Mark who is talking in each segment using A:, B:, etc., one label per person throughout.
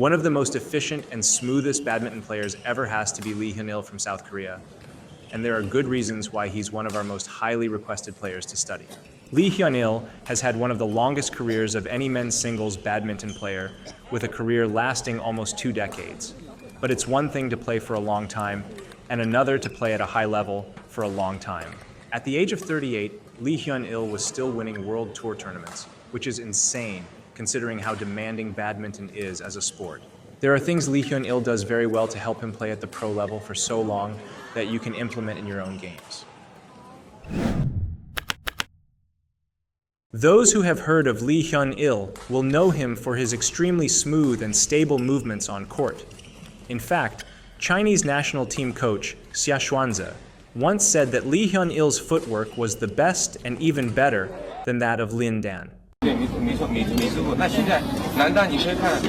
A: One of the most efficient and smoothest badminton players ever has to be Lee Hyun Il from South Korea, and there are good reasons why he's one of our most highly requested players to study. Lee Hyun Il has had one of the longest careers of any men's singles badminton player, with a career lasting almost 2 decades. But it's one thing to play for a long time, and another to play at a high level for a long time. At the age of 38, Lee Hyun Il was still winning world tour tournaments, which is insane considering how demanding badminton is as a sport. There are things Lee Hyun Il does very well to help him play at the pro level for so long that you can implement in your own games. Those who have heard of Lee Hyun Il will know him for his extremely smooth and stable movements on court. In fact, Chinese national team coach Xia Xuanze once said that Lee Hyun Il's footwork was the best and even better than that of Lin Dan.
B: 对，没错，没失误。那现在男单你可以看，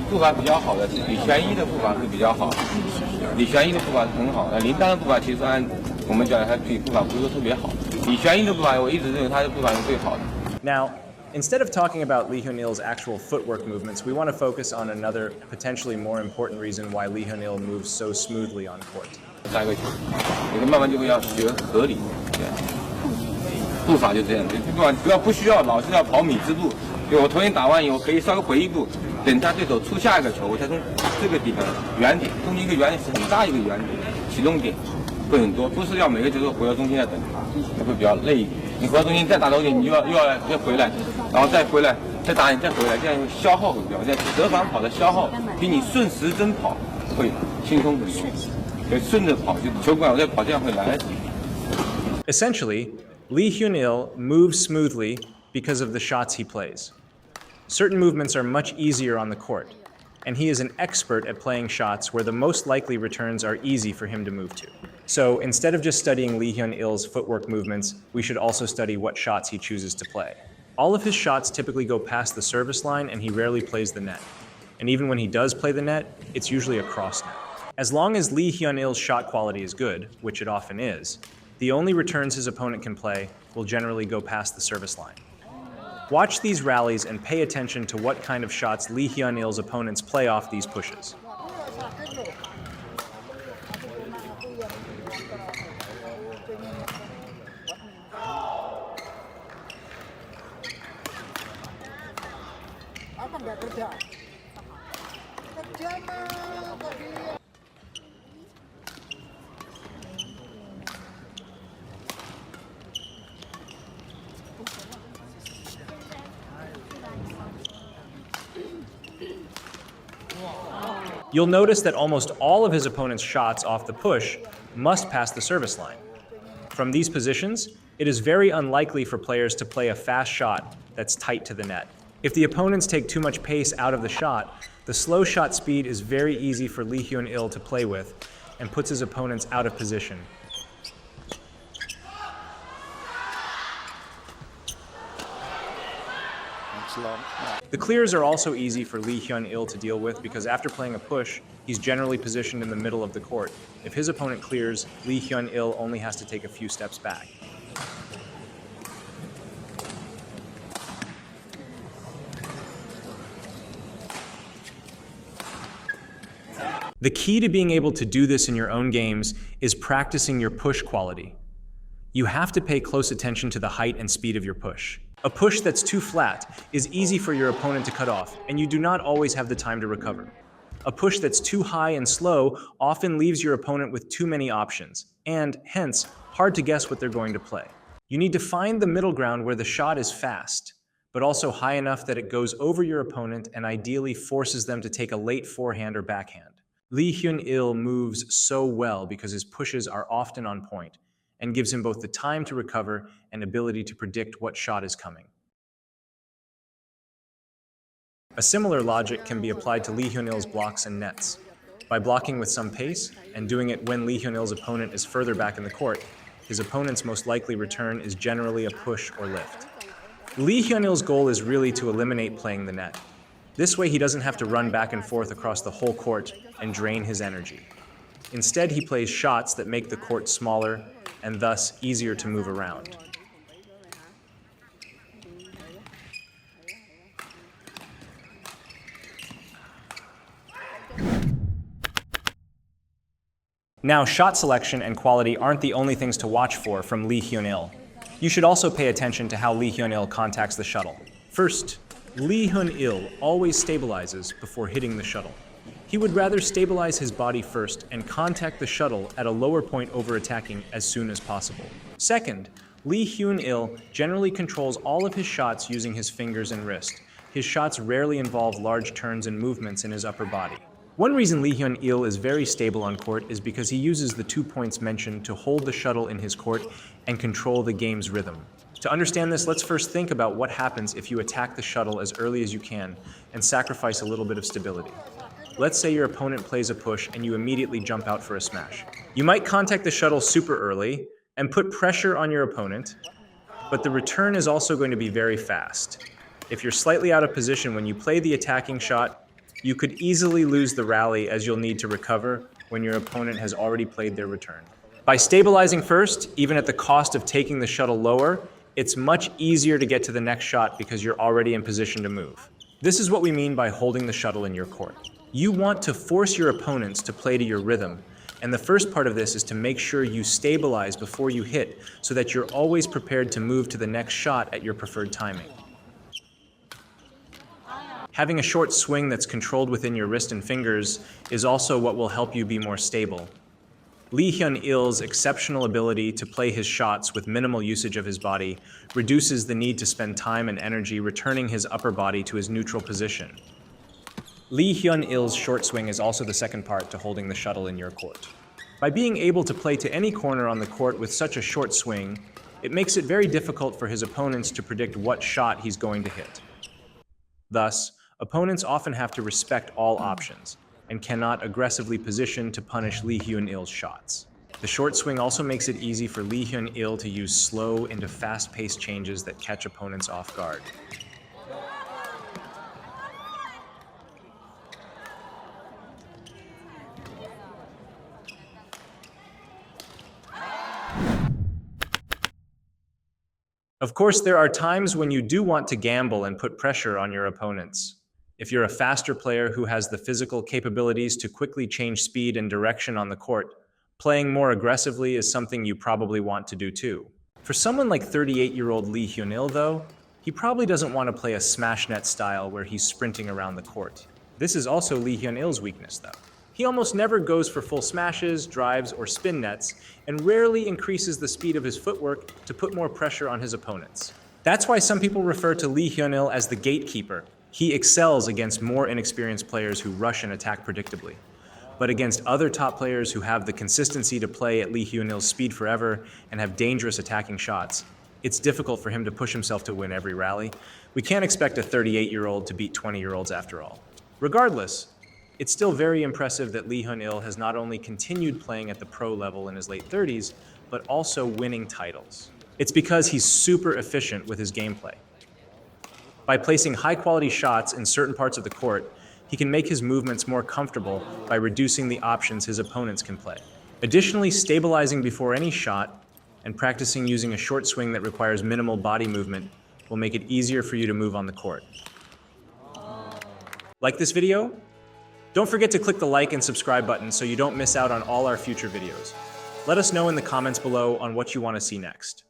B: 步伐比较好的李玄一的步伐是比较好，李玄一的步伐是很好的。林丹的步伐其实按我们讲，他步伐不是说特别好。李玄一的步伐，我一直认为他的步伐是最好的。
A: Now, instead of talking about Lee Hyun Il's actual footwork movements, we want to focus on another potentially more important reason why Lee Hyun Il moves so smoothly on court.
B: 下一个球，你慢慢就会要学合理，对。 步伐就这样，不需要老是要跑米字步。就我头先打完以后，可以稍微回一步，等他对手出下一个球，我才从这个地方圆点，中间一个圆点是很大一个圆点，启动点会很多，不是要每个球都回到中间来等，会比较累一点。你回到中间再打中间，你要回来，然后再回来，再打你再回来，这样消耗会比较，这样折返跑的消耗比你顺时针跑会轻松很多。所以顺着跑就球馆我再跑，这样会来得及。
A: Essentially, Lee Hyun Il moves smoothly because of the shots he plays. Certain movements are much easier on the court, and he is an expert at playing shots where the most likely returns are easy for him to move to. So instead of just studying Lee Hyun Il's footwork movements, we should also study what shots he chooses to play. All of his shots typically go past the service line, and he rarely plays the net. And even when he does play the net, it's usually a cross net. As long as Lee Hyun Il's shot quality is good, which it often is, the only returns his opponent can play will generally go past the service line. Watch these rallies and pay attention to what kind of shots Lee Hyun Il's opponents play off these pushes. You'll notice that almost all of his opponent's shots off the push must pass the service line. From these positions, it is very unlikely for players to play a fast shot that's tight to the net. If the opponents take too much pace out of the shot, the slow shot speed is very easy for Lee Hyun Il to play with and puts his opponents out of position. The clears are also easy for Lee Hyun Il to deal with because after playing a push, he's generally positioned in the middle of the court. If his opponent clears, Lee Hyun Il only has to take a few steps back. The key to being able to do this in your own games is practicing your push quality. You have to pay close attention to the height and speed of your push. A push that's too flat is easy for your opponent to cut off, and you do not always have the time to recover. A push that's too high and slow often leaves your opponent with too many options, and, hence, hard to guess what they're going to play. You need to find the middle ground where the shot is fast, but also high enough that it goes over your opponent and ideally forces them to take a late forehand or backhand. Lee Hyun Il moves so well because his pushes are often on point, and gives him both the time to recover and ability to predict what shot is coming. A similar logic can be applied to Lee Hyun Il's blocks and nets. By blocking with some pace, and doing it when Lee Hyun Il's opponent is further back in the court, his opponent's most likely return is generally a push or lift. Lee Hyun Il's goal is really to eliminate playing the net. This way he doesn't have to run back and forth across the whole court and drain his energy. Instead, he plays shots that make the court smaller and thus easier to move around. Now, shot selection and quality aren't the only things to watch for from Lee Hyun Il. You should also pay attention to how Lee Hyun Il contacts the shuttle. First, Lee Hyun Il always stabilizes before hitting the shuttle. He would rather stabilize his body first and contact the shuttle at a lower point over attacking as soon as possible. Second, Lee Hyun Il generally controls all of his shots using his fingers and wrist. His shots rarely involve large turns and movements in his upper body. One reason Lee Hyun Il is very stable on court is because he uses the 2 points mentioned to hold the shuttle in his court and control the game's rhythm. To understand this, let's first think about what happens if you attack the shuttle as early as you can and sacrifice a little bit of stability. Let's say your opponent plays a push and you immediately jump out for a smash. You might contact the shuttle super early and put pressure on your opponent, but the return is also going to be very fast. If you're slightly out of position when you play the attacking shot, you could easily lose the rally as you'll need to recover when your opponent has already played their return. By stabilizing first, even at the cost of taking the shuttle lower, it's much easier to get to the next shot because you're already in position to move. This is what we mean by holding the shuttle in your court. You want to force your opponents to play to your rhythm, and the first part of this is to make sure you stabilize before you hit so that you're always prepared to move to the next shot at your preferred timing. Having a short swing that's controlled within your wrist and fingers is also what will help you be more stable. Lee Hyun Il's exceptional ability to play his shots with minimal usage of his body reduces the need to spend time and energy returning his upper body to his neutral position. Lee Hyun Il's short swing is also the second part to holding the shuttle in your court. By being able to play to any corner on the court with such a short swing, it makes it very difficult for his opponents to predict what shot he's going to hit. Thus, opponents often have to respect all options and cannot aggressively position to punish Lee Hyun Il's shots. The short swing also makes it easy for Lee Hyun Il to use slow into fast-paced changes that catch opponents off guard. Of course, there are times when you do want to gamble and put pressure on your opponents. If you're a faster player who has the physical capabilities to quickly change speed and direction on the court, playing more aggressively is something you probably want to do too. For someone like 38-year-old Lee Hyun Il, though, he probably doesn't want to play a smash net style where he's sprinting around the court. This is also Lee Hyun Il's weakness, though. He almost never goes for full smashes, drives, or spin nets, and rarely increases the speed of his footwork to put more pressure on his opponents. That's why some people refer to Lee Hyun Il as the gatekeeper. He excels against more inexperienced players who rush and attack predictably. But against other top players who have the consistency to play at Lee Hyun Il's speed forever and have dangerous attacking shots, it's difficult for him to push himself to win every rally. We can't expect a 38-year-old to beat 20-year-olds after all. Regardless, it's still very impressive that Lee Hyun Il has not only continued playing at the pro level in his late 30s, but also winning titles. It's because he's super efficient with his gameplay. By placing high-quality shots in certain parts of the court, he can make his movements more comfortable by reducing the options his opponents can play. Additionally, stabilizing before any shot and practicing using a short swing that requires minimal body movement will make it easier for you to move on the court. Like this video? Don't forget to click the like and subscribe button so you don't miss out on all our future videos. Let us know in the comments below on what you want to see next.